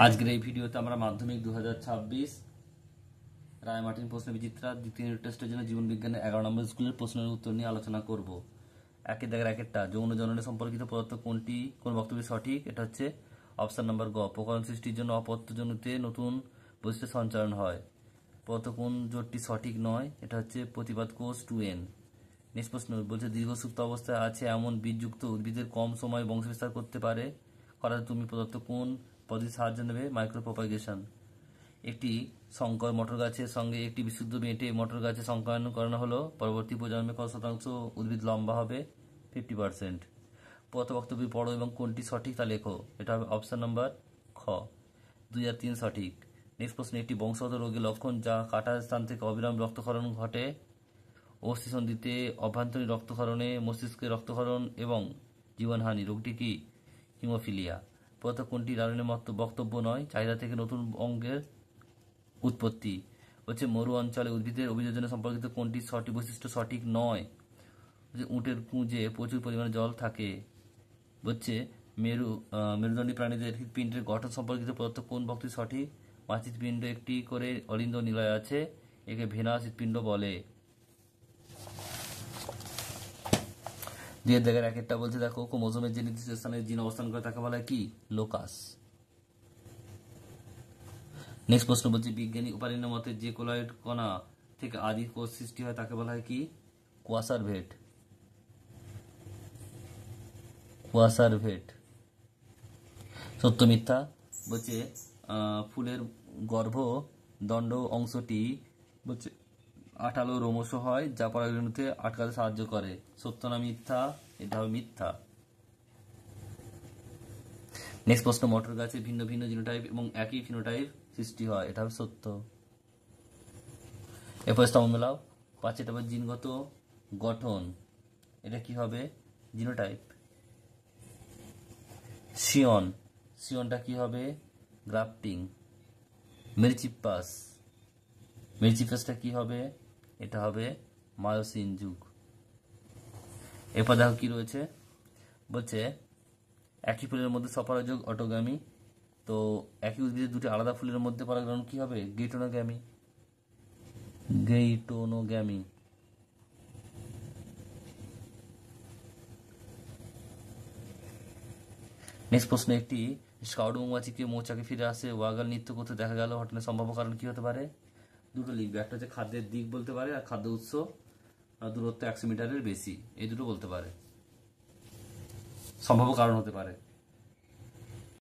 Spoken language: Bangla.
আজকের এই ভিডিওতে আমরা মাধ্যমিক 2026 রায়মার্টিন প্রশ্ন বিচিত্রা দ্বিতীয় ইউনিট টেস্টের জন্য জীবন বিজ্ঞানের 11 নম্বর স্কুলের প্রশ্নের উত্তর নিয়ে আলোচনা করব। একের দাগের একেরটা যৌন জননে সম্পর্কিত পদার্থ কোন বক্তব্য সঠিক? এটা হচ্ছে অপশন নাম্বার গ। প্রকরণ সৃষ্টির জন্য অপত্যজনিতে নতুন বৈশিষ্ট্য সঞ্চারণ হয়। পদার্থ কোন জোটটি সঠিক নয়? এটা হচ্ছে প্রতিপাদ কোষ 2n। নেক্সট প্রশ্ন বলছে দীর্ঘ সুপ্ত অবস্থায় আছে এমন বীজযুক্ত উদ্ভিদের কম সময় বংশবিস্তার করতে পারে করাতে তুমি পদার্থ কোন পদ্ধতির সাহায্য নেবে? Micro propagation. একটি সংকর মটর গাছের সঙ্গে একটি বিশুদ্ধ বেঁটে মটর গাছে সংকরায়ন করানো হলো। পরবর্তী প্রজন্মে কত শতাংশ উদ্ভিদ লম্বা হবে? 50%। পদার্থ বক্তব্য পড়ো এবং কোনটি সঠিক তা লেখো। এটা হবে অপশন নাম্বার খ। 2 আর 3 সঠিক। নেক্সট প্রশ্ন একটি বংশগত রোগের লক্ষণ যা কাটার স্থান থেকে অবিরাম রক্তক্ষরণ ঘটে। অস্থি সন্ধিতে অভ্যন্তরীণ রক্তক্ষরণে মস্তিষ্কে রক্তক্ষরণ এবং জীবনহানি। রোগটি কি? হিমোফিলিয়া। পদার্থ কোনটি লালনের বক্তব্য নয়? চাহিদা থেকে নতুন অঙ্গের উৎপত্তি। হচ্ছে মরু অঞ্চলে উদ্ভিদের অভিযোজনে সম্পর্কিত কোনটি বৈশিষ্ট্য সঠিক নয়? উটের কুঁজে প্রচুর পরিমাণে জল থাকে। হচ্ছে মেরুদণ্ডী প্রাণীদের হৃৎপিণ্ডের গঠন সম্পর্কিত পদার্থ কোন বক্তব্য সঠিক? মাছের হৃৎপিণ্ড একটি করে অলিন্দ নিলয় আছে, একে ভেনাস হৃৎপিণ্ড বলে। দুয়ের দাগের একেরটা বলছে দেখো ক্রোমোজোমের যে নির্দিষ্ট স্থানে জিন অবস্থান করে তাকে বলা হয় কি? লোকাস। নেক্সট প্রশ্ন বলছে বিজ্ঞানী উপাদানের মতে যে কোলয়েড কণা থেকে আদি কোষ সৃষ্টি হয় তাকে বলা হয় কি? কোয়াসারভেট। সত্য মিথ্যা বলছে ফুলের গর্ভ দণ্ড অংশটি বলছে আঠালো রোমশ হয় যা পরাগরেণুতে আটকাতে সাহায্য করে। সত্য না মিথ্যা? এটা হবে মিথ্যা। নেক্সট প্রশ্ন মটর গাছে ভিন্ন ভিন্ন জিনোটাইপ এবং একই ফিনোটাইপ সৃষ্টি হয়। এটা হবে সত্য। এরপর স্তম্ভ মেলাও। পাঁচে এটা জিনগত গঠন, এটা কি হবে? জিনোটাইপ। সিয়নটা কি হবে? গ্রাফটিং। মেরিচিপাসটা কি হবে? এটা হবে মায়োসিন যুগ। এরপর দেখো কি রয়েছে বলছে একই ফুলের মধ্যে স্বপরাগযোগ অটোগামী। তো একই উদ্ভিদের দুটি আলাদা ফুলের মধ্যে পরাগরেণু কি হবে? গেইটোনোগ্যামি। নেক্সট প্রশ্ন একটি স্কাউট মৌমাছিকে মৌচাকে ফিরে আসে ওয়াগাল নৃত্য করতে দেখা গেল ঘটনার সম্ভাব্য কারণ কি হতে পারে? দুটো লিখবে, একটা হচ্ছে খাদ্যের দিক বলতে পারে আর খাদ্য উৎস দূরত্ব 100 মিটারের বেশি, এই দুটো বলতে পারে, সম্ভাব্য কারণ হতে পারে।